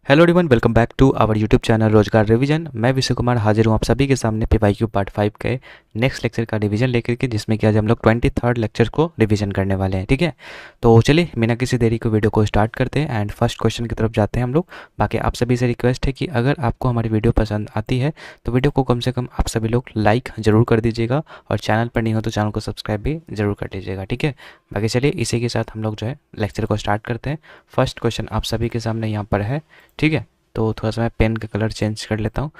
Hello everyone, welcome back to our YouTube channel Rojgar revision. मैं विशु कुमार हाजिर हूँ आप सभी के सामने पीवाईक्यू पार्ट 5 के नेक्स्ट लेक्चर का रिवीजन लेकर के, जिसमें कि आज हम लोग 23rd लेक्चर को रिवीजन करने वाले हैं। ठीक है, तो चलिए बिना किसी देरी को वीडियो को स्टार्ट करते हैं एंड फर्स्ट क्वेश्चन की तरफ जाते हैं हम लोग। बाकी आप सभी से रिक्वेस्ट है कि अगर आपको हमारी वीडियो पसंद आती है तो वीडियो को कम से कम आप सभी लोग लाइक ज़रूर कर दीजिएगा और चैनल पर नहीं हो तो चैनल को सब्सक्राइब भी ज़रूर कर लीजिएगा। ठीक है, बाकी चलिए इसी के साथ हम लोग जो है लेक्चर को स्टार्ट करते हैं। फर्स्ट क्वेश्चन आप सभी के सामने यहाँ पर है। ठीक है, तो थोड़ा सा मैं पेन का कलर चेंज कर लेता हूँ।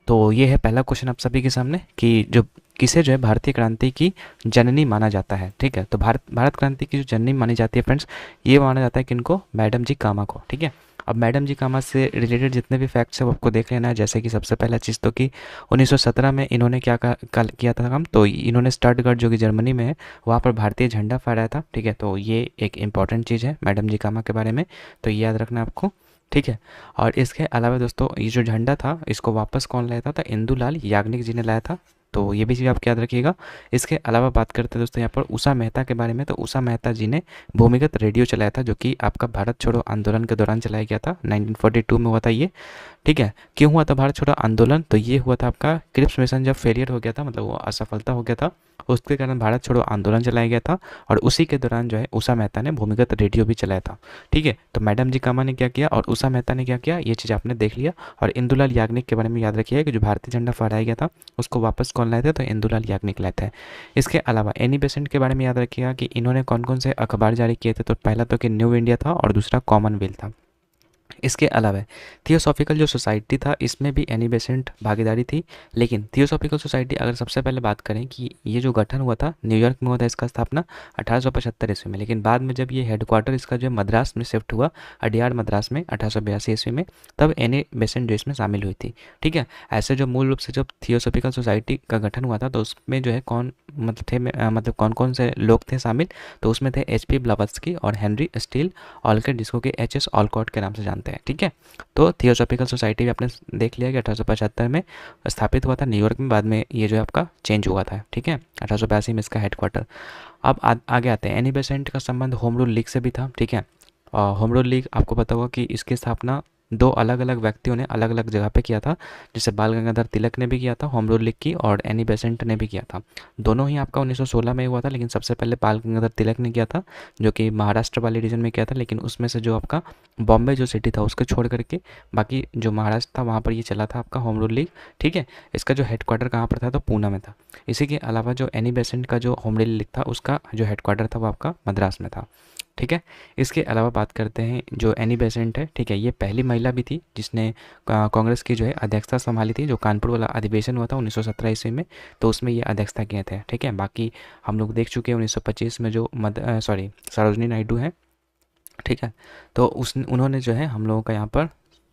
तो ये है पहला क्वेश्चन आप सभी के सामने कि जो किसे जो है भारतीय क्रांति की जननी माना जाता है। ठीक है, तो भारत क्रांति की जो जननी मानी जाती है फ्रेंड्स, ये माना जाता है किनको? मैडम जी कामा को। ठीक है, अब मैडम जी कामा से रिलेटेड जितने भी फैक्ट्स हैं वो आपको देख लेना है। जैसे कि सबसे पहला चीज़ तो कि 1917 में इन्होंने क्या किया था काम, तो इन्होंने स्टटगर्ट जो कि जर्मनी में है वहाँ पर भारतीय झंडा फहराया था। ठीक है, तो ये एक इंपॉर्टेंट चीज़ है मैडम जी कामा के बारे में, तो ये याद रखना आपको। ठीक है, और इसके अलावा दोस्तों ये जो झंडा था इसको वापस कौन लाया था? इंदुलाल याग्निक जी ने लाया था, तो ये भी चीज़ आप याद रखिएगा। इसके अलावा बात करते हैं दोस्तों यहाँ पर उषा मेहता के बारे में, तो उषा मेहता जी ने भूमिगत रेडियो चलाया था जो कि आपका भारत छोड़ो आंदोलन के दौरान चलाया गया था। 1942 में हुआ था ये। ठीक है, क्यों हुआ था भारत छोड़ो आंदोलन? तो ये हुआ था आपका क्रिप्स मिशन जब फेलियर हो गया था, मतलब वो असफलता हो गया था, उसके कारण भारत छोड़ो आंदोलन चलाया गया था और उसी के दौरान जो है उषा मेहता ने भूमिगत रेडियो भी चलाया था। ठीक है, तो मैडम जी कामा ने क्या किया और उषा मेहता ने क्या किया, ये चीज़ आपने देख लिया। और इंदुलाल याग्निक के बारे में याद रखिए कि जो भारतीय झंडा फहराया गया था उसको वापस कौन लाए थे? तो इंदुलाल याग्निक लाए थे। इसके अलावा एनी बेसेंट के बारे में याद रखिएगा कि इन्होंने कौन कौन से अखबार जारी किए थे, तो पहला तो कि न्यू इंडिया था और दूसरा कॉमनवेल्थ था। इसके अलावा थियोसॉफिकल जो सोसाइटी था इसमें भी एनी बेसेंट भागीदारी थी। लेकिन थियोसॉफिकल सोसाइटी अगर सबसे पहले बात करें कि ये जो गठन हुआ था न्यूयॉर्क में हुआ था, इसका स्थापना 1875 ईस्वी में, लेकिन बाद में जब ये हेडक्वार्टर इसका जो मद्रास में शिफ्ट हुआ, अडियार मद्रास में 1882 ईस्वी में, तब एनी बेसेंट जो इसमें शामिल हुई थी। ठीक है, ऐसे जो मूल रूप से जब थियोसॉफिकल सोसाइटी का गठन हुआ था तो उसमें जो है कौन मतलब थे मतलब कौन कौन से लोग थे शामिल, तो उसमें थे HP ब्लावत्स्की और हेनरी स्टील ऑलकट, जिसको कि HS ऑलकॉट के नाम से जानते हैं। ठीक है, तो थियोसॉफिकल सोसाइटी भी आपने देख लिया कि 1875 में स्थापित हुआ था न्यूयॉर्क में, बाद में ये जो है आपका चेंज हुआ था। ठीक है, 1882 में इसका हेडक्वार्टर। अब आगे आते हैं, एनी बेसेंट का संबंध होम रूल लीग से भी था। ठीक है, होम रूल लीग आपको पता होगा कि इसकी स्थापना दो अलग अलग व्यक्तियों ने अलग अलग जगह पे किया था, जैसे बाल गंगाधर तिलक ने भी किया था होम रूल लीग की, और एनी बेसेंट ने भी किया था। दोनों ही आपका 1916 में हुआ था, लेकिन सबसे पहले बाल गंगाधर तिलक ने किया था जो कि महाराष्ट्र वाले रीजन में किया था। लेकिन उसमें से जो आपका बॉम्बे जो सिटी था उसको छोड़ करके बाकी जो महाराष्ट्र था वहाँ पर ये चला था आपका होम रूल लीग। ठीक है, इसका जो हेडक्वार्टर कहाँ पर था? तो पूना में था। इसी के अलावा जो एनी बेसेंट का जो होम रूल लीग था उसका जो हेडक्वार्टर था वो आपका मद्रास में था। ठीक है, इसके अलावा बात करते हैं जो एनी बेसेंट है। ठीक है, ये पहली महिला भी थी जिसने कांग्रेस की जो है अध्यक्षता संभाली थी। जो कानपुर वाला अधिवेशन हुआ था 1917 ईस्वी में, तो उसमें ये अध्यक्षता किए थे। ठीक है, बाकी हम लोग देख चुके हैं 1925 में जो सरोजनी नायडू हैं। ठीक है, तो उन्होंने जो है हम लोगों का यहाँ पर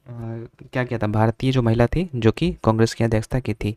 क्या किया था, भारतीय जो महिला थी जो कि कांग्रेस की अध्यक्षता की थी।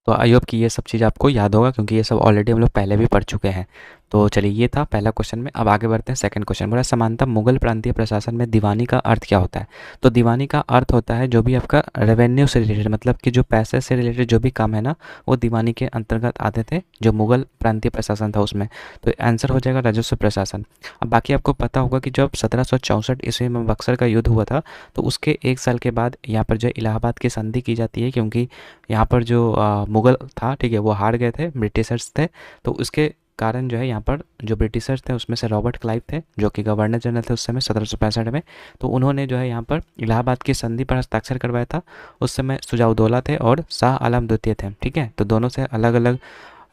तो आई होप कि ये सब चीज़ आपको याद होगा क्योंकि ये सब ऑलरेडी हम लोग पहले भी पढ़ चुके हैं। तो चलिए ये था पहला क्वेश्चन में। अब आगे बढ़ते हैं सेकंड क्वेश्चन। बोला समानता मुगल प्रांतीय प्रशासन में दीवानी का अर्थ क्या होता है? तो दीवानी का अर्थ होता है जो भी आपका रेवेन्यू से रिलेटेड, मतलब कि जो पैसे से रिलेटेड जो भी काम है ना वो दीवानी के अंतर्गत आते थे जो मुगल प्रांतीय प्रशासन था उसमें। तो आंसर हो जाएगा राजस्व प्रशासन। अब बाकी आपको पता होगा कि जब 1764 ईस्वी में बक्सर का युद्ध हुआ था तो उसके 1 साल के बाद यहाँ पर जो इलाहाबाद की संधि की जाती है, क्योंकि यहाँ पर जो मुगल था, ठीक है, वो हार गए थे, ब्रिटिशर्स थे। तो उसके कारण जो है यहाँ पर जो ब्रिटिशर्स थे उसमें से रॉबर्ट क्लाइव थे जो कि गवर्नर जनरल थे उस समय 1765 में। तो उन्होंने जो है यहाँ पर इलाहाबाद की संधि पर हस्ताक्षर करवाया था। उस समय सुजाउद्दौला थे और शाह आलम द्वितीय थे। ठीक है, तो दोनों से अलग अलग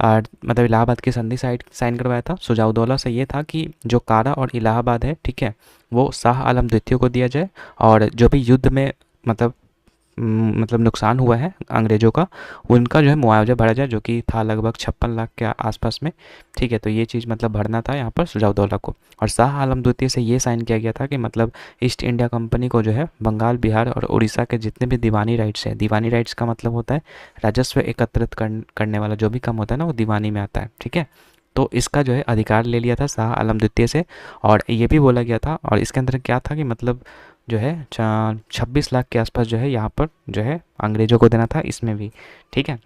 मतलब इलाहाबाद की संधि साइन करवाया था। सुजाउद्दौला से ये था कि जो कारा और इलाहाबाद है, ठीक है, वो शाह आलम द्वितीय को दिया जाए और जो भी युद्ध में मतलब नुकसान हुआ है अंग्रेज़ों का उनका जो है मुआवजा भरा जाए, जो कि था लगभग 56 लाख के आसपास में। ठीक है, तो ये चीज़ मतलब भरना था यहाँ पर सुजाउद्दौला को। और शाह आलम द्वितीय से ये साइन किया गया था कि मतलब ईस्ट इंडिया कंपनी को जो है बंगाल, बिहार और उड़ीसा के जितने भी दीवानी राइट्स हैं, दीवानी राइट्स का मतलब होता है राजस्व एकत्रित करने वाला जो भी काम होता है ना वो दीवानी में आता है। ठीक है, तो इसका जो है अधिकार ले लिया था शाह आलम द्वितीय से। और ये भी बोला गया था, और इसके अंदर क्या था कि मतलब जो है 26 लाख के आसपास जो है यहाँ पर जो है अंग्रेज़ों को देना था इसमें भी। ठीक है,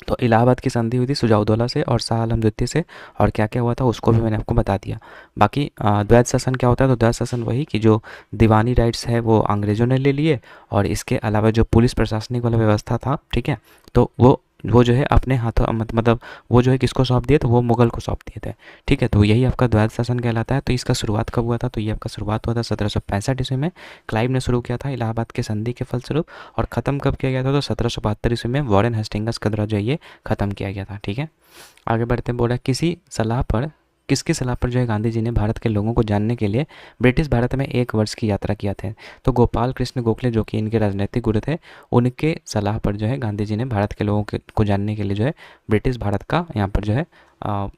तो इलाहाबाद की संधि हुई थी सुजाउद्दौला से और शाह आलम द्वितीय से, और क्या क्या हुआ था उसको भी मैंने आपको बता दिया। बाकी द्वैध शासन क्या होता है, तो द्वैध शासन वही कि जो दीवानी राइट्स है वो अंग्रेज़ों ने ले लिए, और इसके अलावा जो पुलिस प्रशासनिक वाला व्यवस्था था, ठीक है, तो वो जो है अपने हाथों मतलब वो जो है किसको सौंप दिए, तो वो मुगल को सौंप दिए थे। ठीक है, तो यही आपका द्वैध शासन कहलाता है। तो इसका शुरुआत कब हुआ था, तो ये आपका शुरुआत हुआ था 1765 ईस्वी में, क्लाइव ने शुरू किया था इलाहाबाद के संधि के फलस्वरूप। और ख़त्म कब किया गया था, तो 1772 ईस्वी में वॉरेन हेस्टिंग्स के द्वारा जो है ये ख़त्म किया गया था। ठीक है, आगे बढ़ते हैं। बोला किसी सलाह पर, किसकी सलाह पर जो है गांधी जी ने भारत के लोगों को जानने के लिए ब्रिटिश भारत में 1 वर्ष की यात्रा किया थे, तो गोपाल कृष्ण गोखले जो कि इनके राजनीतिक गुरु थे, उनके सलाह पर जो है गांधी जी ने भारत के लोगों को जानने के लिए जो है ब्रिटिश भारत का यहाँ पर जो है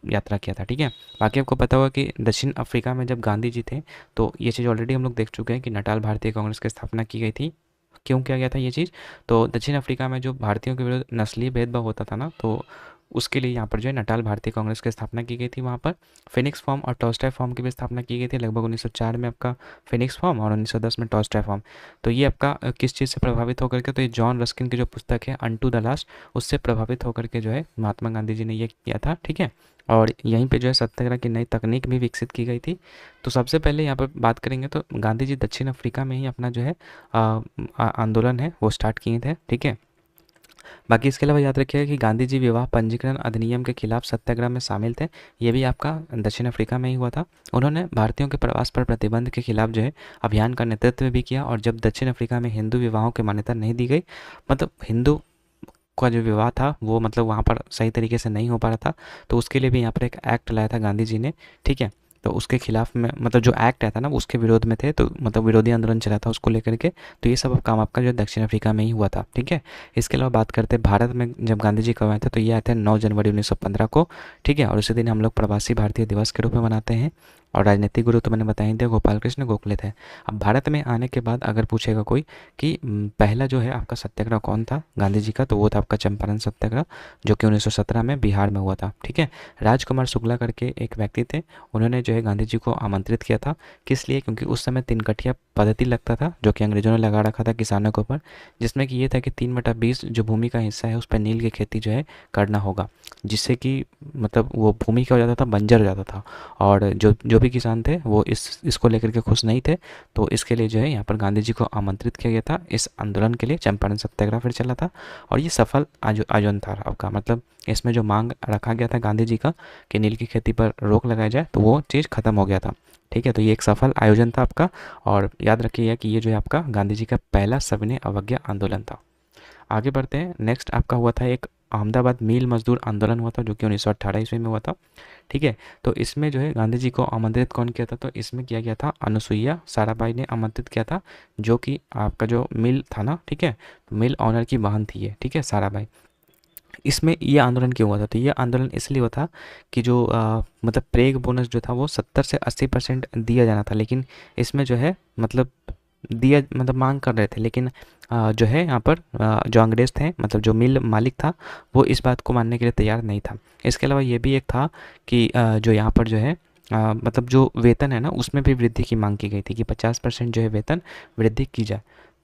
यात्रा किया था। ठीक है, बाकी आपको पता होगा कि दक्षिण अफ्रीका में जब गांधी जी थे, तो ये चीज़ ऑलरेडी हम लोग देख चुके हैं कि नटाल भारतीय कांग्रेस की स्थापना की गई थी। क्यों किया गया था ये चीज़, तो दक्षिण अफ्रीका में जो भारतीयों के विरुद्ध नस्लीय भेदभाव होता था ना, तो उसके लिए यहाँ पर जो है नटाल भारतीय कांग्रेस की स्थापना की गई थी। वहाँ पर फिनिक्स फॉर्म और टॉल्स्टॉय फॉर्म की भी स्थापना की गई थी, लगभग 1904 में आपका फिनिक्स फॉर्म और 1910 में टॉल्स्टॉय फॉर्म। तो ये आपका किस चीज़ से प्रभावित होकर के, तो ये जॉन रस्किन की जो पुस्तक है अनटू द लास्ट, उससे प्रभावित होकर के जो है महात्मा गांधी जी ने ये किया था। ठीक है, और यहीं पे जो है सत्याग्रह की नई तकनीक भी विकसित की गई थी। तो सबसे पहले यहाँ पर बात करेंगे तो गांधी जी दक्षिण अफ्रीका में ही अपना जो है आंदोलन है वो स्टार्ट किए थे। ठीक है, बाकी इसके अलावा याद रखिएगा कि गांधी जी विवाह पंजीकरण अधिनियम के खिलाफ सत्याग्रह में शामिल थे। ये भी आपका दक्षिण अफ्रीका में ही हुआ था। उन्होंने भारतीयों के प्रवास पर प्रतिबंध के खिलाफ जो है अभियान का नेतृत्व भी किया, और जब दक्षिण अफ्रीका में हिंदू विवाहों की मान्यता नहीं दी गई, मतलब हिंदू का जो विवाह था वो मतलब वहाँ पर सही तरीके से नहीं हो पा रहा था, तो उसके लिए भी यहाँ पर एक एक्ट लाया था गांधी जी ने। ठीक है, तो उसके खिलाफ में मतलब जो एक्ट आया था ना उसके विरोध में थे, तो मतलब विरोधी आंदोलन चला था उसको लेकर के। तो ये सब काम आपका जो दक्षिण अफ्रीका में ही हुआ था। ठीक है, इसके अलावा बात करते हैं भारत में जब गांधी जी कब आए थे, तो ये आए थे 9 जनवरी 1915 को। ठीक है, और उसी दिन हम लोग प्रवासी भारतीय दिवस के रूप में मनाते हैं। और राजनीतिक गुरु तो मैंने बताया ही दिया, गोपाल कृष्ण गोखले थे। अब भारत में आने के बाद अगर पूछेगा कोई कि पहला जो है आपका सत्याग्रह कौन था गांधी जी का, तो वो था आपका चंपारण सत्याग्रह, जो कि 1917 में बिहार में हुआ था। ठीक है, राजकुमार शुक्ला करके एक व्यक्ति थे, उन्होंने जो है गांधी जी को आमंत्रित किया था। किस लिए, क्योंकि उस समय 3 कठिया पद्धति लगता था जो कि अंग्रेजों ने लगा रखा था किसानों के ऊपर, जिसमें कि ये था कि 3/20 जो भूमि का हिस्सा है उस पर नील की खेती जो है करना होगा, जिससे कि मतलब वो भूमि क्या हो जाता था, बंजर हो जाता था। और जो भी किसान थे वो इसको लेकर के खुश नहीं थे, तो इसके लिए जो है यहाँ पर गांधी जी को आमंत्रित किया गया था इस आंदोलन के लिए। चंपारण सत्याग्रह फिर चला था, और ये सफल आयोजन था आपका, मतलब इसमें जो मांग रखा गया था गांधी जी का कि नील की खेती पर रोक लगाई जाए, तो वो चीज़ खत्म हो गया था। ठीक है, तो ये एक सफल आयोजन था आपका। और याद रखिएगा कि ये जो है आपका गांधी जी का पहला सविनय अवज्ञा आंदोलन था। आगे बढ़ते हैं। नेक्स्ट आपका हुआ था एक अहमदाबाद मिल मजदूर आंदोलन हुआ था, जो कि 1918 ईस्वी में हुआ था। ठीक है, तो इसमें जो है गांधी जी को आमंत्रित कौन किया था, तो इसमें किया गया था अनुसुईया साराभाई ने आमंत्रित किया था, जो कि आपका जो मिल था ना, ठीक है, तो मिल ऑनर की बहन थी ये। ठीक है, साराभाई। इसमें ये आंदोलन क्यों हुआ था, तो ये आंदोलन इसलिए हुआ था कि जो मतलब प्रेग बोनस जो था वो 70 से 80% दिया जाना था, लेकिन इसमें जो है मतलब दिया मतलब मांग कर रहे थे, लेकिन जो है यहाँ पर जो अंग्रेज़ थे, मतलब जो मिल मालिक था, वो इस बात को मानने के लिए तैयार नहीं था। इसके अलावा ये भी एक था कि जो यहाँ पर जो है मतलब जो वेतन है ना उसमें भी वृद्धि की मांग की गई थी कि 50% जो है वेतन वृद्धि की जाए।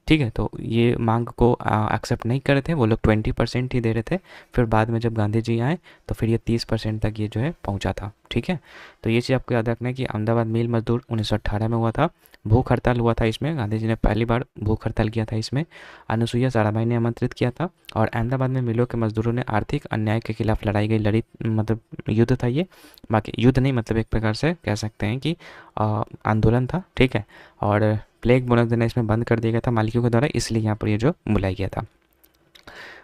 ठीक है, तो ये मांग को एक्सेप्ट नहीं कर रहे थे वो लोग, 20% ही दे रहे थे। फिर बाद में जब गांधी जी आए तो फिर ये 30% तक ये जो है पहुंचा था। ठीक है, तो ये चीज़ आपको याद रखना है कि अहमदाबाद मिल मजदूर 1918 में हुआ था। भूख हड़ताल हुआ था, इसमें गांधी जी ने पहली बार भूख हड़ताल किया था। इसमें अनुसुईया साराभाई ने आमंत्रित किया था, और अहमदाबाद में मिलों के मजदूरों ने आर्थिक अन्याय के खिलाफ लड़ाई गई लड़ी मतलब युद्ध था ये। बाकी युद्ध नहीं, मतलब एक प्रकार से कह सकते हैं कि आंदोलन था। ठीक है, और प्लेग बोनस देना इसमें बंद कर दिया गया था मालिकों के द्वारा, इसलिए यहाँ पर ये जो बुलाया गया था।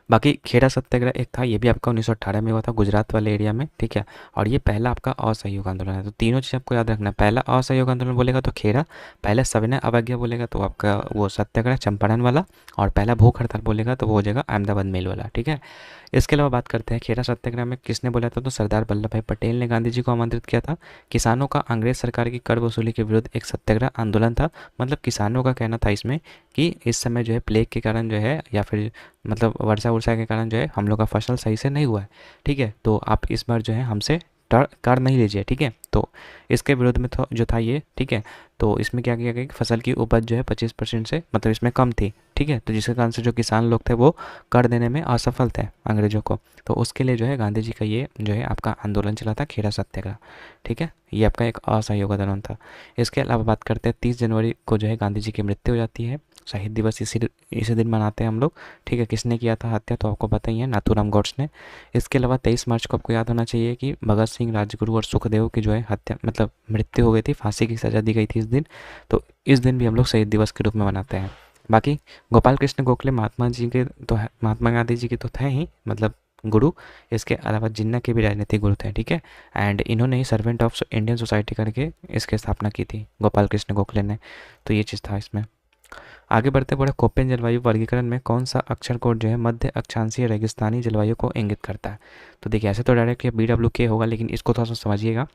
बाकी खेड़ा सत्याग्रह एक था, ये भी आपका 1918 में हुआ था गुजरात वाले एरिया में। ठीक है, और ये पहला आपका असहयोग आंदोलन है। तो तीनों चीज़ आपको याद रखना है, पहला असहयोग आंदोलन बोलेगा तो खेड़ा, पहला सविनय अवज्ञा बोलेगा तो आपका वो सत्याग्रह चंपारण वाला, और पहला भूख हड़ताल बोलेगा तो वो हो जाएगा अहमदाबाद मिल वाला। ठीक है, इसके अलावा बात करते हैं खेड़ा सत्याग्रह में किसने बोला था, तो सरदार वल्लभ भाई पटेल ने गांधी जी को आमंत्रित किया था। किसानों का अंग्रेज सरकार की कर वसूली के विरुद्ध एक सत्याग्रह आंदोलन था। मतलब किसानों का कहना था इसमें कि इस समय जो है प्लेग के कारण जो है या फिर मतलब वर्षा वर्षा के कारण जो है हम लोग का फसल सही से नहीं हुआ है। ठीक है, तो आप इस बार जो है हमसे कर नहीं लीजिए। ठीक है, तो इसके विरोध में जो था ये। ठीक है, तो इसमें क्या किया गया कि फसल की उपज जो है 25% से मतलब इसमें कम थी। ठीक है। तो जिसके कारण से जो किसान लोग थे वो कर देने में असफल थे अंग्रेज़ों को। तो उसके लिए जो है गांधी जी का ये जो है आपका आंदोलन चला था, खेड़ा सत्याग्रह। ठीक है, ये आपका एक असहयोग आंदोलन था। इसके अलावा बात करते हैं 30 जनवरी को जो है गांधी जी की मृत्यु हो जाती है। शहीद दिवस इसी दिन मनाते हैं हम लोग। ठीक है, किसने किया था हत्या तो आपको पता ही है, नाथूराम गॉड्स ने। इसके अलावा 23 मार्च को आपको याद होना चाहिए कि भगत सिंह, राजगुरु और सुखदेव की जो है हत्या मतलब मृत्यु हो गई थी, फांसी की सज़ा दी गई थी इस दिन। तो इस दिन भी हम लोग शहीद दिवस के रूप में मनाते हैं। बाकी गोपाल कृष्ण गोखले महात्मा जी के तो है, महात्मा गांधी जी के तो थे ही मतलब गुरु। इसके अलावा जिन्ना के भी राजनीतिक गुरु थे। ठीक है, एंड इन्होंने ही सर्वेंट ऑफ इंडियन सोसाइटी करके इसकी स्थापना की थी गोपाल कृष्ण गोखले ने। तो ये चीज़ था इसमें। आगे बढ़ते बढ़े कोपेन जलवायु वर्गीकरण में कौन सा अक्षर कोड जो है मध्य अक्षांशीय रेगिस्तानी जलवायु को इंगित करता है। तो देखिए ऐसे तो डायरेक्ट ये BWK होगा, लेकिन इसको थोड़ा सा समझिएगा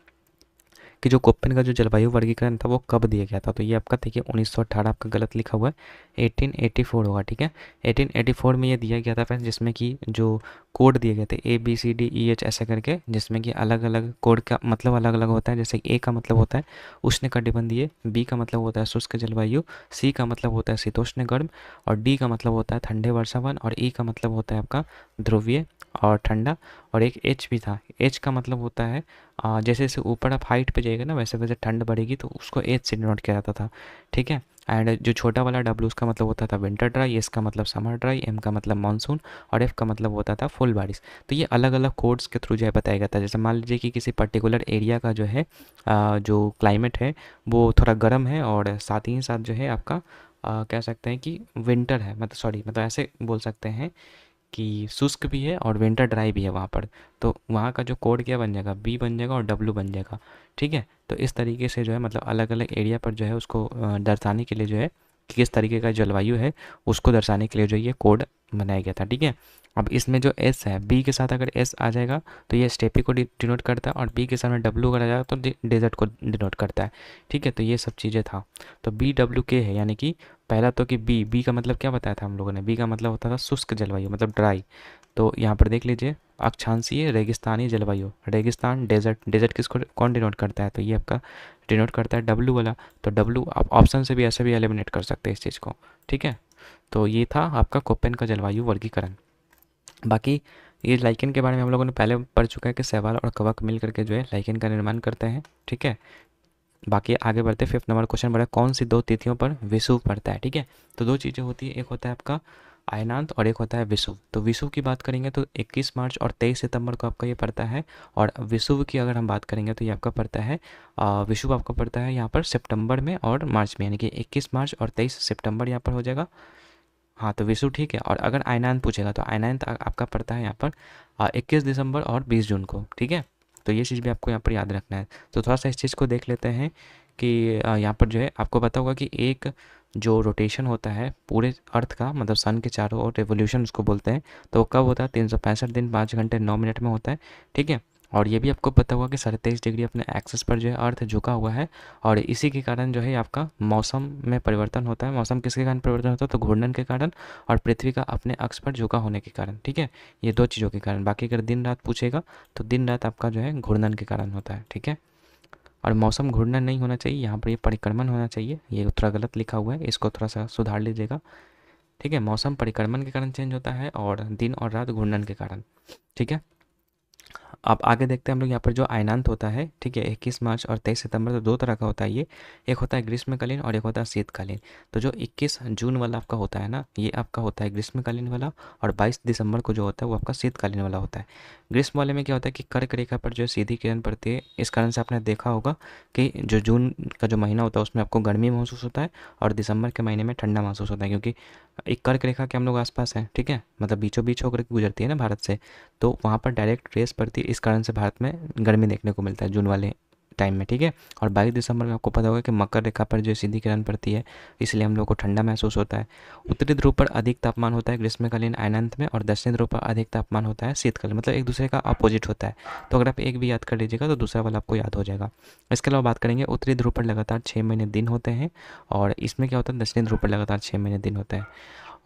कि जो कोपेन का जो जलवायु वर्गीकरण था वो कब दिया गया था। तो ये आपका देखिए 1918 आपका गलत लिखा हुआ है, 1884 होगा। ठीक है, 1884 में ये दिया गया था फ्रेंड्स, जिसमें कि जो कोड दिए गए थे ABCDEH ऐसे करके, जिसमें कि अलग अलग कोड का मतलब अलग अलग होता है। जैसे A का मतलब होता है उष्णकटिबंधीय, B का मतलब होता है शुष्क जलवायु, C का मतलब होता है शीतोष्ण गर्म, और D का मतलब होता है ठंडे वर्षावन, और E का मतलब होता है आपका ध्रुवीय और ठंडा। और एक H भी था, H का मतलब होता है जैसे जैसे ऊपर आप हाइट पे जाइएगा ना वैसे वैसे ठंड बढ़ेगी, तो उसको H से डिनोट किया जाता था। ठीक है, एंड जो छोटा वाला W उसका मतलब होता था विंटर ड्राई, S का मतलब समर ड्राई, M का मतलब मानसून, और F का मतलब होता था फुल बारिश। तो ये अलग अलग कोड्स के थ्रू जो है बताया गया था। जैसे मान लीजिए कि किसी पर्टिकुलर एरिया का जो है जो क्लाइमेट है वो थोड़ा गर्म है, और साथ ही साथ जो है आपका कह सकते हैं कि विंटर है, मतलब सॉरी मतलब ऐसे बोल सकते हैं कि शुष्क भी है और विंटर ड्राई भी है वहाँ पर। तो वहाँ का जो कोड क्या बन जाएगा, B बन जाएगा और W बन जाएगा। ठीक है, तो इस तरीके से जो है मतलब अलग अलग एरिया पर जो है उसको दर्शाने के लिए जो है कि किस तरीके का जलवायु है उसको दर्शाने के लिए जो ये कोड बनाया गया था। ठीक है, अब इसमें जो S है, B के साथ अगर S आ जाएगा तो ये स्टेपी को डिनोट करता है, और B के साथ में W अगर आ जाएगा तो डेजर्ट को डिनोट करता है। ठीक है, तो ये सब चीज़ें था। तो BWK है, यानी कि पहला तो कि बी का मतलब क्या बताया था हम लोगों ने, बी का मतलब होता था शुष्क जलवायु मतलब ड्राई। तो यहाँ पर देख लीजिए अक्षांशीय रेगिस्तानी जलवायु, रेगिस्तान डेजर्ट, डेजर्ट किसको कौन डिनोट करता है, तो ये आपका डिनोट करता है डब्लू वाला। तो डब्लू आप ऑप्शन से भी ऐसे भी एलिमिनेट कर सकते हैं इस चीज़ को। ठीक है, तो ये था आपका कोपेन का जलवायु वर्गीकरण। बाकी ये लाइकेन के बारे में हम लोगों ने पहले पढ़ चुका है कि शैवाल और कवक मिल करके जो है लाइकेन का निर्माण करते हैं। ठीक है, बाकी आगे बढ़ते 5th नंबर क्वेश्चन बड़ा कौन सी 2 तिथियों पर विषुव पड़ता है। ठीक है, तो 2 चीज़ें होती है, एक होता है आपका अयनांत और एक होता है विषुव। तो विषुव की बात करेंगे तो 21 मार्च और 23 सितंबर को आपका ये पड़ता है, और विषुव की अगर हम बात करेंगे तो ये आपका पड़ता है विषुव आपका पड़ता है यहाँ पर सितंबर में और मार्च में, यानी कि 21 मार्च और 23 सितंबर यहाँ पर हो जाएगा। हाँ, तो विषुव ठीक है। और अगर अयनांत पूछेगा तो अयनांत आपका पड़ता है यहाँ पर 21 दिसंबर और 20 जून को। ठीक है, तो ये चीज़ भी आपको यहाँ पर याद रखना है। तो थोड़ा सा इस चीज़ को देख लेते हैं कि यहाँ पर जो है आपको पता होगा कि एक जो रोटेशन होता है पूरे अर्थ का मतलब सन के चारों ओर, रेवोल्यूशन उसको बोलते हैं, तो वो कब होता है, 365 दिन 5 घंटे 9 मिनट में होता है। ठीक है, और ये भी आपको पता होगा कि 27 डिग्री अपने एक्सिस पर जो है अर्थ झुका हुआ है, और इसी के कारण जो है आपका मौसम में परिवर्तन होता है। मौसम किसके कारण परिवर्तन होता है, तो घूर्णन के कारण, और पृथ्वी का अपने अक्ष पर झुका होने के कारण। ठीक है, ये 2 चीज़ों के कारण। बाकी अगर दिन रात पूछेगा तो दिन रात आपका जो है घूर्णन के कारण होता है। ठीक है, और मौसम घूर्णन नहीं होना चाहिए, यहाँ पर ये परिक्रमण होना चाहिए, ये थोड़ा गलत लिखा हुआ है, इसको थोड़ा सा सुधार लीजिएगा। ठीक है, मौसम परिक्रमण के कारण चेंज होता है और दिन और रात घूर्णन के कारण। ठीक है, अब आगे देखते हैं हम लोग यहाँ पर जो अयनांत होता है। ठीक है, 21 मार्च और 23 सितंबर, तो 2 तरह का होता है ये, एक होता है ग्रीष्मकालीन और एक होता है शीतकालीन। तो जो 21 जून वाला आपका होता है ना, ये आपका होता है ग्रीष्मकालीन वाला, और 22 दिसंबर को जो होता है वो आपका शीतकालीन वाला होता है। ग्रीष्म वाले में क्या होता है कि कर्क रेखा पर जो सीधी किरण पड़ती है, इस कारण से आपने देखा होगा कि जो जून का जो महीना होता है उसमें आपको गर्मी महसूस होता है, और दिसंबर के महीने में ठंडा महसूस होता है, क्योंकि एक कर्क रेखा के हम लोग आसपास हैं। ठीक है, मतलब बीचों बीच होकर के गुजरती है ना भारत से, तो वहाँ पर डायरेक्ट रेस पड़ती है, इस कारण से भारत में गर्मी देखने को मिलता है जून वाले टाइम में। ठीक है, और 22 दिसंबर में आपको पता होगा कि मकर रेखा पर जो सीधी किरण पड़ती है, इसलिए हम लोग को ठंडा महसूस होता है। उत्तरी ध्रुव पर अधिक तापमान होता है ग्रीष्मकालीन अयनांत में, और दक्षिणी ध्रुव पर अधिक तापमान होता है शीतकालीन, मतलब एक दूसरे का अपोजिट होता है। तो अगर आप एक भी याद कर लीजिएगा तो दूसरा वाला आपको याद हो जाएगा। इसके अलावा बात करेंगे उत्तरी ध्रुव पर लगातार 6 महीने दिन होते हैं, और इसमें क्या होता है दक्षिणी ध्रुव पर लगातार 6 महीने दिन होते हैं।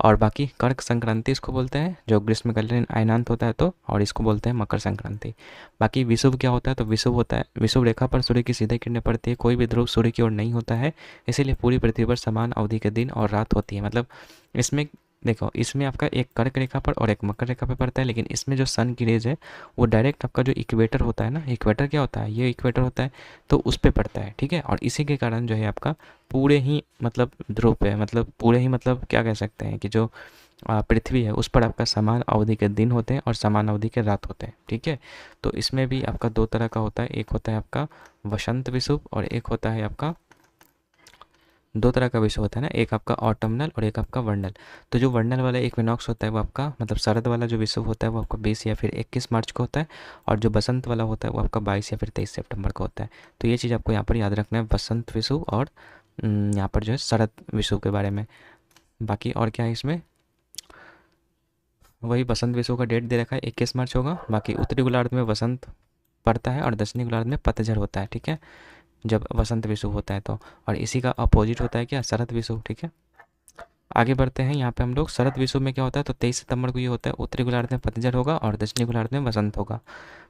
और बाकी कर्क संक्रांति इसको बोलते हैं, जो ग्रीष्मकालीन अयनांत होता है तो, और इसको बोलते हैं मकर संक्रांति। बाकी विषुव क्या होता है, तो विषुव होता है, विषुव रेखा पर सूर्य की सीधे किरणें पड़ती है, कोई भी ध्रुव सूर्य की ओर नहीं होता है, इसीलिए पूरी पृथ्वी पर समान अवधि के दिन और रात होती है। मतलब इसमें देखो, इसमें आपका एक कर्क रेखा पर और एक मकर रेखा पर पड़ता है, लेकिन इसमें जो सन की रेज है वो डायरेक्ट आपका जो इक्वेटर होता है ना, इक्वेटर क्या होता है, ये इक्वेटर होता है, तो उस पे पड़ता है, ठीक है। और इसी के कारण जो है आपका पूरे ही मतलब ध्रुव पे, मतलब पूरे ही मतलब क्या कह सकते हैं कि जो पृथ्वी है उस पर आपका समान अवधि के दिन होते हैं और समान अवधि के रात होते हैं, ठीक है। तो इसमें भी आपका दो तरह का होता है, एक होता है आपका वसंत विषुव और एक होता है आपका, दो तरह का विषुव होता है ना, एक आपका ऑटमनल और एक आपका वर्नल। तो जो वर्नल वाला इक्विनॉक्स होता है वो आपका मतलब शरद वाला जो विषुव होता है वो आपका 20 या फिर 21 मार्च को होता है, और जो बसंत वाला होता है वो आपका 22 या फिर 23 सितंबर को होता है। तो ये चीज़ आपको यहाँ पर याद रखना है, बसंत विषुव और यहाँ पर जो है शरद विषुव के बारे में। बाकी और क्या है इसमें, वही बसंत विषुव का डेट दे रखा है 21 मार्च होगा। बाकी उत्तरी गोलार्ध में वसंत पड़ता है और दक्षिणी गोलार्ध में पतझड़ होता है, ठीक है, जब वसंत विषुव होता है तो। और इसी का अपोजिट होता है क्या, शरद विषुव, ठीक है। आगे बढ़ते हैं, यहाँ पे हम लोग शरद विषुव में क्या होता है, तो 23 सितंबर को ये होता है, उत्तरी गोलार्ध में पतझड़ होगा और दक्षिणी गोलार्ध में वसंत होगा।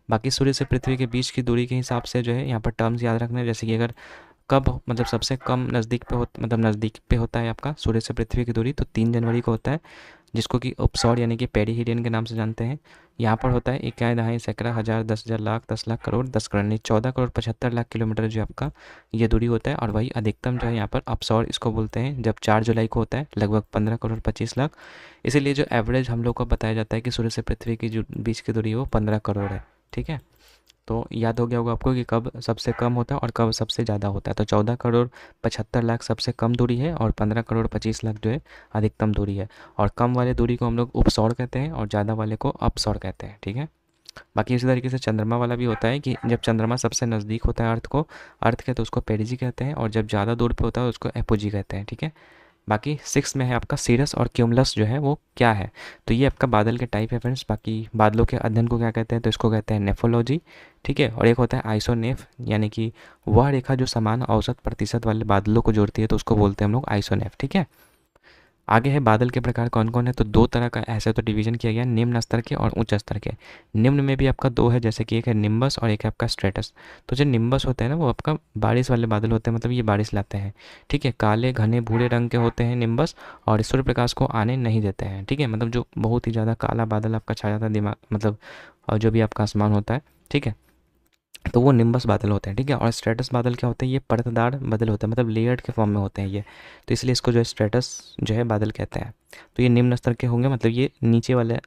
बाकी सूर्य से पृथ्वी के बीच की दूरी के हिसाब से जो है यहाँ पर टर्म्स याद रखना है, जैसे कि अगर कब मतलब सबसे कम नज़दीक पे हो, मतलब नज़दीक पे होता है आपका सूर्य से पृथ्वी की दूरी, तो 3 जनवरी को होता है, जिसको कि उपसौर यानी कि पेरीहिडियन के नाम से जानते हैं। यहाँ पर होता है इकाई दहाई सैकड़ा हज़ार 10,000 लाख 10 लाख करोड़ 10 करोड़ यानी 14 करोड़ 75 लाख किलोमीटर जो आपका ये दूरी होता है। और वही अधिकतम जो है यहाँ पर अपसौर इसको बोलते हैं, जब 4 जुलाई को होता है, लगभग 15 करोड़ 25 लाख। इसीलिए जो एवरेज हम लोग को बताया जाता है कि सूर्य से पृथ्वी की जो बीच की दूरी है वो 15 करोड़ है, ठीक है। तो याद हो गया होगा आपको कि कब सबसे कम होता है और कब सबसे ज़्यादा होता है। तो 14 करोड़ 75 लाख सबसे कम दूरी है और 15 करोड़ 25 लाख जो है अधिकतम दूरी है। और कम वाले दूरी को हम लोग उपसौर कहते हैं और ज़्यादा वाले को अपसौर कहते हैं, ठीक है। बाकी इसी तरीके से चंद्रमा वाला भी होता है कि जब चंद्रमा सबसे नज़दीक होता है अर्थ को, अर्थ के, तो उसको पेरिजी कहते हैं, और जब ज़्यादा दूर पे होता है उसको एपोजी कहते हैं, ठीक है। बाकी 6 में है आपका सीरस और क्यूमुलस जो है वो क्या है, तो ये आपका बादल के टाइप है फ्रेंड्स। बाकी बादलों के अध्ययन को क्या कहते हैं, तो इसको कहते हैं नेफोलॉजी, ठीक है। और एक होता है आइसोनेफ, यानी कि वह रेखा जो समान औसत प्रतिशत वाले बादलों को जोड़ती है, तो उसको बोलते हैं हम लोग आइसोनेफ, ठीक है। आगे है बादल के प्रकार कौन कौन है, तो दो तरह का ऐसे तो डिवीजन किया गया, निम्न स्तर के और उच्च स्तर के। निम्न में भी आपका दो है, जैसे कि एक है निम्बस और एक है आपका स्ट्रेटस। तो जो निम्बस होते हैं ना वो आपका बारिश वाले बादल होते हैं, मतलब ये बारिश लाते हैं, ठीक है। काले घने भूरे रंग के होते हैं निम्बस, और सूर्य प्रकाश को आने नहीं देते हैं, ठीक है। मतलब जो बहुत ही ज़्यादा काला बादल आपका छा जाता है दिमाग मतलब, और जो भी आपका आसमान होता है, ठीक है, तो वो निम्बस बादल होते हैं, ठीक है। और स्ट्रेटस बादल क्या होते हैं, ये परतदार बादल होते हैं, मतलब लेयर्ड के फॉर्म में होते हैं ये, तो इसलिए इसको जो है स्ट्रेटस जो है बादल कहते हैं। तो ये निम्न स्तर के होंगे, मतलब ये नीचे वाले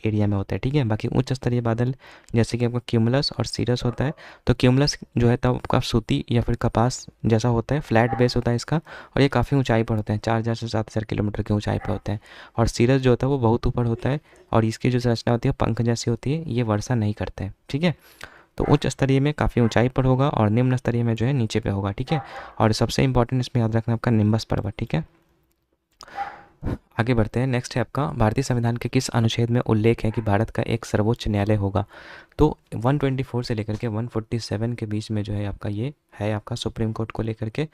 एरिया में होता है, ठीक है। बाकी उच्च स्तरीय बादल जैसे कि आपका क्यूमुलस और सीरस होता है। तो क्यूमुलस जो है तब आपका सूती या फिर कपास जैसा होता है, फ्लैट बेस होता है इसका, और ये काफ़ी ऊंचाई पर होते हैं, 4,000 से 7,000 किलोमीटर की ऊंचाई पर होते हैं। और सीरस जो होता है वो बहुत ऊपर होता है, और इसकी जो संरचना होती है पंख जैसी होती है, ये वर्षा नहीं करते हैं, ठीक है। तो उच्च स्तरीय में काफ़ी ऊंचाई पर होगा और निम्न स्तरीय में जो है नीचे पे होगा, ठीक है। और सबसे इंपॉर्टेंट इसमें याद रखना आपका निम्बस पर्वत, ठीक है। आगे बढ़ते हैं, नेक्स्ट है आपका भारतीय संविधान के किस अनुच्छेद में उल्लेख है कि भारत का एक सर्वोच्च न्यायालय होगा। तो 124 से लेकर के 147 के बीच में जो है आपका ये है आपका सुप्रीम कोर्ट को लेकर के।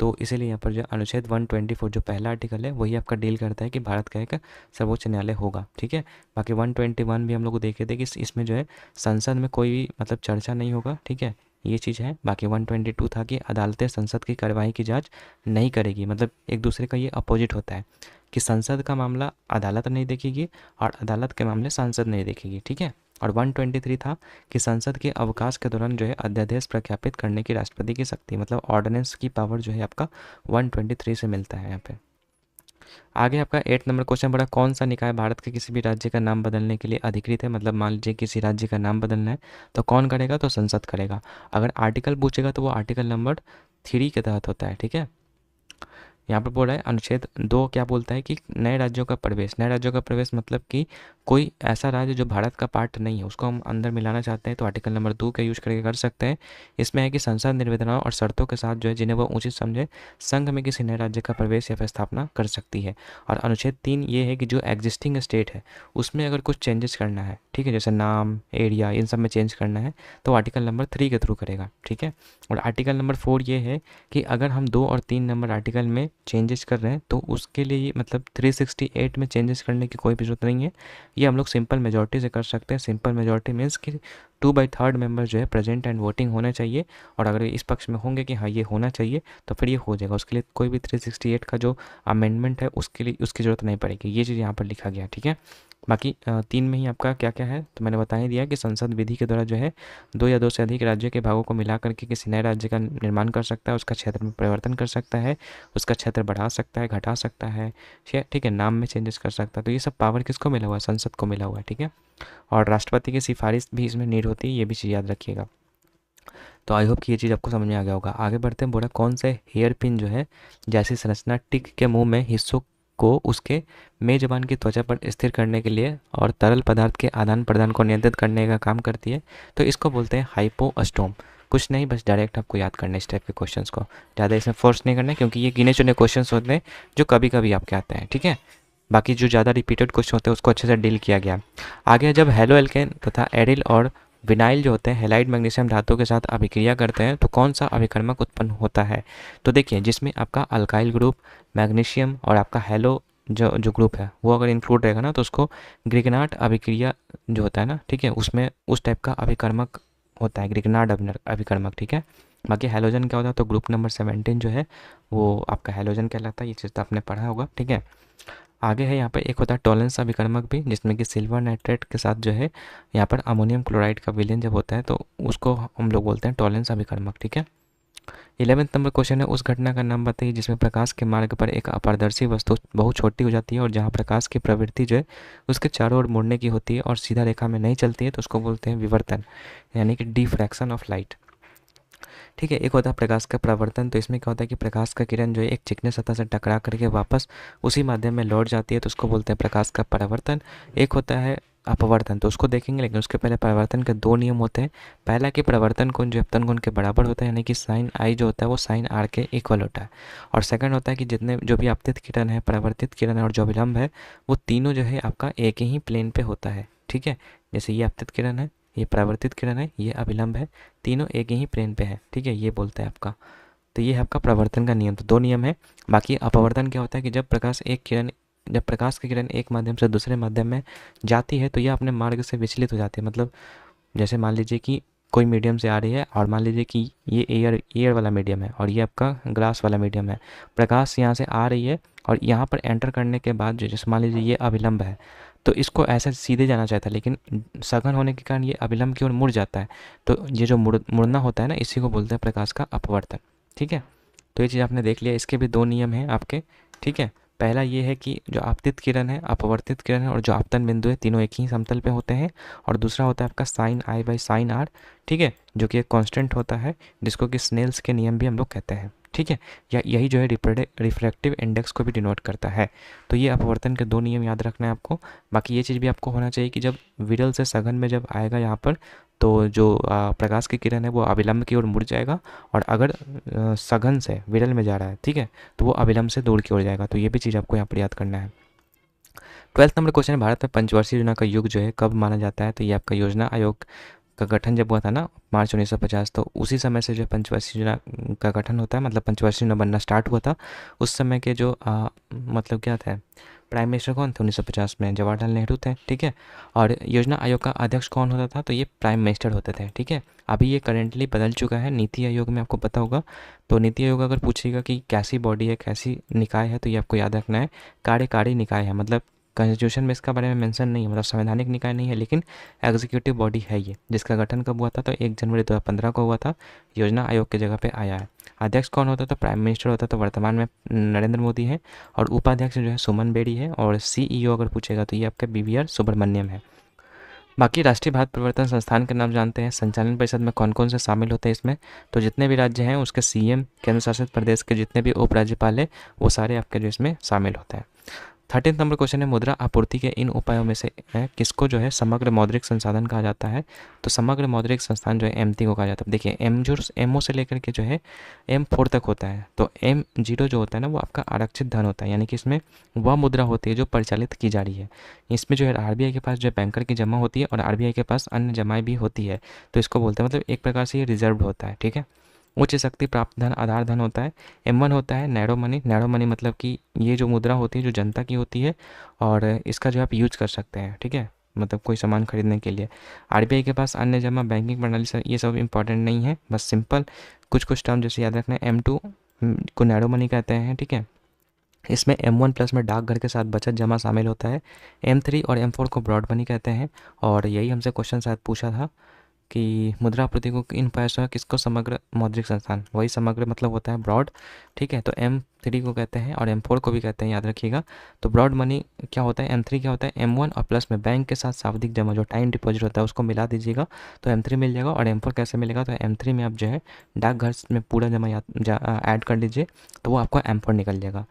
तो इसीलिए यहाँ पर जो अनुच्छेद 124 जो पहला आर्टिकल है वही आपका डील करता है कि भारत का एक सर्वोच्च न्यायालय होगा, ठीक है। बाकी 121 भी हम लोग को देखे थे कि इसमें जो है संसद में कोई भी मतलब चर्चा नहीं होगा, ठीक है, ये चीज़ है। बाकी 122 था कि अदालतें संसद की कार्यवाही की जांच नहीं करेगी, मतलब एक दूसरे का ये अपोजिट होता है कि संसद का मामला अदालत नहीं देखेगी और अदालत के मामले संसद नहीं देखेगी, ठीक है। और 123 था कि संसद के अवकाश के दौरान जो है अध्यादेश प्रख्यापित करने की राष्ट्रपति की शक्ति, मतलब ऑर्डिनेंस की पावर जो है आपका 123 से मिलता है यहाँ पे। आगे आपका 8 नंबर क्वेश्चन बड़ा, कौन सा निकाय भारत के किसी भी राज्य का नाम बदलने के लिए अधिकृत है। मतलब मान लीजिए किसी राज्य का नाम बदलना है तो कौन करेगा, तो संसद करेगा। अगर आर्टिकल पूछेगा तो वो आर्टिकल नंबर 3 के तहत होता है, ठीक है। यहाँ पर बोल रहा है अनुच्छेद 2 क्या बोलता है कि नए राज्यों का प्रवेश, नए राज्यों का प्रवेश मतलब कि कोई ऐसा राज्य जो भारत का पार्ट नहीं है उसको हम अंदर मिलाना चाहते हैं तो आर्टिकल नंबर 2 का यूज करके कर सकते हैं। इसमें है कि संसद निवेदनों और शर्तों के साथ जो है जिन्हें वो उचित समझे संघ में किसी नए राज्य का प्रवेश या फिर स्थापना कर सकती है। और अनुच्छेद 3 ये है कि जो एग्जिस्टिंग स्टेट है उसमें अगर कुछ चेंजेस करना है, ठीक है, जैसे नाम, एरिया, इन सब में चेंज करना है तो आर्टिकल नंबर 3 के थ्रू करेगा, ठीक है। और आर्टिकल नंबर 4 ये है कि अगर हम 2 और 3 नंबर आर्टिकल में चेंजेस कर रहे हैं तो उसके लिए ये मतलब 368 में चेंजेस करने की कोई भी जरूरत नहीं है। ये हम लोग सिंपल मेजॉरिटी से कर सकते हैं। सिंपल मेजॉरिटी मीन्स कि 2/3 मेंबर जो है प्रेजेंट एंड वोटिंग होने चाहिए, और अगर इस पक्ष में होंगे कि हाँ ये होना चाहिए तो फिर ये हो जाएगा। उसके लिए कोई भी 368 का जो अमेंडमेंट है उसके लिए उसकी ज़रूरत नहीं पड़ेगी। ये चीज़ यहाँ पर लिखा गया, ठीक है। बाकी 3 में ही आपका क्या क्या है तो मैंने बता ही दिया कि संसद विधि के द्वारा जो है 2 या 2 से अधिक राज्यों के भागों को मिला करके किसी नए राज्य का निर्माण कर सकता है, उसका क्षेत्र में परिवर्तन कर सकता है, उसका क्षेत्र बढ़ा सकता है, घटा सकता है, ठीक है, नाम में चेंजेस कर सकता है। तो ये सब पावर किसको मिला हुआ है? संसद को मिला हुआ है, ठीक है। और राष्ट्रपति की सिफारिश भी इसमें नीड होती है, ये भी चीज़ याद रखिएगा। तो आई होप कि ये चीज़ आपको समझ में आ गया होगा। आगे बढ़ते हैं, बोला कौन से हेयर पिन जो है जैसी संरचना टिक के मुंह में हिस्सों को उसके मेजबान की त्वचा पर स्थिर करने के लिए और तरल पदार्थ के आदान प्रदान को नियंत्रित करने का काम करती है, तो इसको बोलते हैं हाइपोस्टोम। कुछ नहीं, बस डायरेक्ट आपको याद करना है इस टाइप के क्वेश्चंस को, ज़्यादा इसमें फोर्स नहीं करना है क्योंकि ये गिने चुने क्वेश्चंस होते हैं जो कभी कभी आपके आते हैं, ठीक है। बाकी जो ज़्यादा रिपीटेड क्वेश्चन होते हैं उसको अच्छे से डील किया गया। आगे जब हेलो एल्केन तथा एरिल और विनाइल जो होते हैं हेलाइड मैग्नीशियम धातु के साथ अभिक्रिया करते हैं तो कौन सा अभिकर्मक उत्पन्न होता है? तो देखिए, जिसमें आपका अल्काइल ग्रुप, मैग्नीशियम और आपका हेलो जो जो ग्रुप है वो अगर इंक्लूड रहेगा ना तो उसको ग्रिगनाट अभिक्रिया जो होता है ना, ठीक है, उसमें उस टाइप का अभिकर्मक होता है, ग्रिगनाट अभिकर्मक, ठीक है। बाकी हैलोजन क्या होता है तो ग्रुप नंबर 17 जो है वो आपका हैलोजन कहलाता है। ये चीज़ तो आपने पढ़ा होगा, ठीक है। आगे है यहाँ पर एक होता है टॉलेंस अभिकर्मक भी, जिसमें कि सिल्वर नाइट्रेट के साथ जो है यहाँ पर अमोनियम क्लोराइड का विलयन जब होता है तो उसको हम लोग बोलते हैं टॉलेंस अभिकर्मक, ठीक है। 11वें नंबर क्वेश्चन है, उस घटना का नाम बताइए जिसमें प्रकाश के मार्ग पर एक अपारदर्शी वस्तु बहुत छोटी हो जाती है और जहाँ प्रकाश की प्रवृत्ति जो है उसके चारों ओर मुड़ने की होती है और सीधा रेखा में नहीं चलती है, तो उसको बोलते हैं विवर्तन, यानी कि डिफ्रैक्शन ऑफ लाइट, ठीक है। एक होता है प्रकाश का प्रवर्तन, तो इसमें क्या होता है कि प्रकाश का किरण जो है एक चिकने सतह से टकरा करके वापस उसी माध्यम में लौट जाती है, तो उसको बोलते हैं प्रकाश का परावर्तन। एक होता है अपवर्तन, तो उसको देखेंगे, लेकिन उसके पहले परावर्तन के 2 नियम होते हैं। पहला कि परावर्तन कोण जो अपतन कोण के बराबर होता है, यानी कि साइन आई जो होता है वो साइन आर के इक्वल होता है। और सेकंड होता है कि जितने जो भी आपतित किरण है, परावर्तित किरण है और जो विलंब है वो तीनों जो है आपका एक ही प्लेन पे होता है, ठीक है। जैसे ये आपतित किरण है, ये परावर्तित किरण है, ये अभिलंब है, तीनों एक ही प्लेन पे है, ठीक है, ये बोलता है आपका। तो ये है आपका प्रवर्तन का नियम, तो 2 नियम है। बाकी अपवर्तन क्या होता है कि जब प्रकाश की किरण एक माध्यम से दूसरे माध्यम में जाती है तो यह अपने मार्ग से विचलित हो जाती है। मतलब जैसे मान लीजिए कि कोई मीडियम से आ रही है और मान लीजिए कि ये एयर वाला मीडियम है और ये आपका ग्लास वाला मीडियम है। प्रकाश यहाँ से आ रही है और यहाँ पर एंटर करने के बाद जो जैसे मान लीजिए ये अभिलंब है तो इसको ऐसे सीधे जाना चाहता है, लेकिन सघन होने के कारण ये अभिलंब की ओर मुड़ जाता है। तो ये जो मुड़ना होता है ना, इसी को बोलते हैं प्रकाश का अपवर्तन, ठीक है। तो ये चीज़ आपने देख लिया, इसके भी 2 नियम हैं आपके, ठीक है। पहला ये है कि जो आपतित किरण है, अपवर्तित किरण है और जो आपतन बिंदु है तीनों एक ही समतल पे होते हैं। और दूसरा होता है आपका sine I by sine R, ठीक है, जो कि एक कांस्टेंट होता है जिसको कि स्नेल्स के नियम भी हम लोग कहते हैं, ठीक है। या यही जो है रिफ्रैक्टिव इंडेक्स को भी डिनोट करता है। तो ये अपवर्तन के 2 नियम याद रखना है आपको। बाकी ये चीज़ भी आपको होना चाहिए कि जब विरल से सघन में जब आएगा यहाँ पर तो जो प्रकाश की किरण है वो अभिलंब की ओर मुड़ जाएगा, और अगर सघन से विरल में जा रहा है, ठीक है, तो वो अभिलंब से दूर की ओर जाएगा। तो ये भी चीज़ आपको यहाँ पर याद करना है। 12वें नंबर क्वेश्चन है, भारत में पंचवर्षीय योजना का युग जो है कब माना जाता है? तो ये आपका योजना आयोग का गठन जब हुआ था ना मार्च 1950, तो उसी समय से जो पंचवर्षीय योजना का गठन होता है, मतलब पंचवर्षीय योजना बनना स्टार्ट हुआ था। उस समय के जो मतलब क्या था, प्राइम मिनिस्टर कौन थे 1950 में? जवाहरलाल नेहरू थे, ठीक है। और योजना आयोग का अध्यक्ष कौन होता था? तो ये प्राइम मिनिस्टर होते थे, ठीक है। अभी ये करेंटली बदल चुका है, नीति आयोग में आपको पता होगा। तो नीति आयोग अगर पूछेगा कि कैसी बॉडी है, कैसी निकाय है, तो ये आपको याद रखना है कार्यकारी निकाय है। मतलब कॉन्स्टिट्यूशन में इसका बारे में मेंशन नहीं है, मतलब संवैधानिक निकाय नहीं है, लेकिन एग्जीक्यूटिव बॉडी है ये। जिसका गठन कब हुआ था? तो 1 जनवरी 2015 को हुआ था, योजना आयोग की जगह पे आया है। अध्यक्ष कौन होता? तो प्राइम मिनिस्टर होता, तो वर्तमान में नरेंद्र मोदी है। और उपाध्यक्ष जो है सुमन बेड़ी है। और CEO अगर पूछेगा तो ये आपका BVR सुब्रमण्यम है। बाकी राष्ट्रीय भारत परिवर्तन संस्थान के नाम जानते हैं। संचालन परिषद में कौन कौन से शामिल होते हैं इसमें? तो जितने भी राज्य हैं उसके CM, केंद्र शासित प्रदेश के जितने भी उपराज्यपाल हैं वो सारे आपके जो इसमें शामिल होते हैं। 13 नंबर क्वेश्चन है, मुद्रा आपूर्ति के इन उपायों में से किसको जो है समग्र मौद्रिक संसाधन कहा जाता है? तो समग्र मौद्रिक संस्थान जो है एमटी को कहा जाता है। देखिए एमओ से लेकर के जो है M4 तक होता है। तो M0 जो होता है ना वो आपका आरक्षित धन होता है, यानी कि इसमें वह मुद्रा होती है जो परिचालित की जा रही है। इसमें जो है आरबीआई के पास जो है बैंकर की जमा होती है और आरबीआई के पास अन्य जमाएं भी होती है। तो इसको बोलते हैं, मतलब एक प्रकार से ये रिजर्व होता है, ठीक है। उच्च शक्ति प्राप्त धन आधार धन होता है। M1 होता है नैरो मनी। नैरो मनी मतलब कि ये जो मुद्रा होती है जो जनता की होती है और इसका जो आप यूज कर सकते हैं, ठीक है, मतलब कोई सामान खरीदने के लिए। आरबीआई के पास अन्य जमा बैंकिंग प्रणाली से ये सब इंपॉर्टेंट नहीं है, बस सिंपल कुछ टर्म जैसे याद रखना है। M2 को नैरो मनी कहते हैं, ठीक है। इसमें M1 प्लस में डाकघर के साथ बचत जमा शामिल होता है। M3 और M4 को ब्रॉड मनी कहते हैं। और यही हमसे क्वेश्चन शायद पूछा था कि मुद्रा आपूर्ति को इन पैसों किसको समग्र मौद्रिक संस्थान, वही समग्र मतलब होता है ब्रॉड, ठीक है। तो M3 को कहते हैं और M4 को भी कहते हैं, याद रखिएगा। तो ब्रॉड मनी क्या होता है, M3 क्या होता है, M1 और प्लस में बैंक के साथ सावधिक जमा जो टाइम डिपॉजिट होता है उसको मिला दीजिएगा तो M3 मिल जाएगा। और M4 कैसे मिलेगा, तो M3 में आप जो है डाकघर में पूरा जमा ऐड कर लीजिए तो वो आपका M4 निकल जाएगा।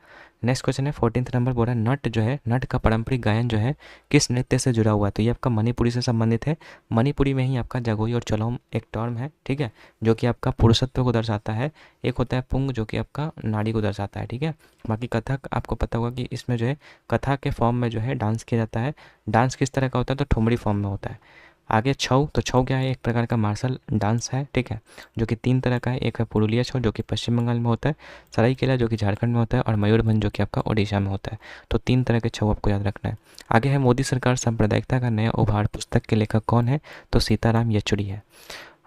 नेक्स्ट क्वेश्चन है 14th नंबर, बोला नट जो है, नट का पारंपरिक गायन जो है किस नृत्य से जुड़ा हुआ है? तो ये आपका मणिपुरी से संबंधित है। मणिपुरी में ही आपका जगोई और चलोम एक टर्म है, ठीक है, जो कि आपका पुरुषत्व को दर्शाता है। एक होता है पुंग जो कि आपका नाड़ी को दर्शाता है, ठीक है। बाकी कथक आपको पता होगा कि इसमें जो है कथा के फॉर्म में जो है डांस किया जाता है। डांस किस तरह का होता है, तो ठुमरी फॉर्म में होता है। आगे छऊ, तो छऊ क्या है, एक प्रकार का मार्शल डांस है, ठीक है, जो कि 3 तरह का है। एक है पुरुलिया छऊ जो कि पश्चिम बंगाल में होता है, सराईकेला जो कि झारखंड में होता है और मयूरभंज जो कि आपका ओडिशा में होता है। तो 3 तरह के छऊ आपको याद रखना है। आगे है मोदी सरकार सांप्रदायिकता का नया उपहार, पुस्तक के लेखक कौन है? तो सीताराम येचुरी है।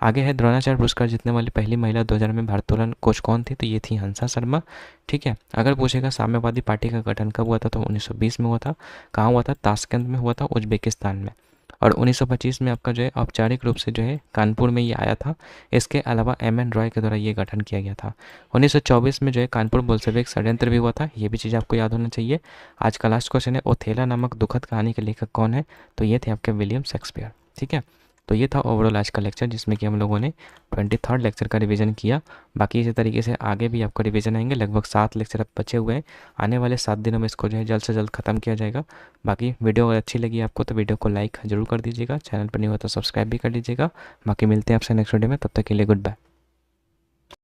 आगे है द्रोणाचार्य पुरस्कार जीतने वाली पहली महिला 2000 में भारोत्तोलन कोच कौन थी? तो ये थी हंसा शर्मा, ठीक है। अगर पूछेगा साम्यवादी पार्टी का गठन कब हुआ था, तो 1920 में हुआ था। कहाँ हुआ था? ताशकंद में हुआ था, उज्बेकिस्तान में। और 1925 में आपका जो है औपचारिक रूप से जो है कानपुर में ये आया था। इसके अलावा M.N. रॉय के द्वारा ये गठन किया गया था। 1924 में जो है कानपुर बोल्शेविक षड्यंत्र भी हुआ था, ये भी चीज़ आपको याद होना चाहिए। आज का लास्ट क्वेश्चन है, ओथेला नामक दुखद कहानी के लेखक कौन है? तो ये थे आपके विलियम शेक्सपियर, ठीक है। तो ये था ओवरऑल आज का लेक्चर, जिसमें कि हम लोगों ने 23rd लेक्चर का रिवीजन किया। बाकी इसी तरीके से आगे भी आपका रिवीजन आएंगे, लगभग 7 लेक्चर अब बचे हुए हैं। आने वाले 7 दिनों में इसको जो है जल्द से जल्द ख़त्म किया जाएगा। बाकी वीडियो अगर अच्छी लगी आपको तो वीडियो को लाइक ज़रूर कर दीजिएगा, चैनल पर नहीं हो तो सब्सक्राइब भी कर लीजिएगा। बाकी मिलते हैं आपसे नेक्स्ट वीडियो में, तब तक के लिए गुड बाय।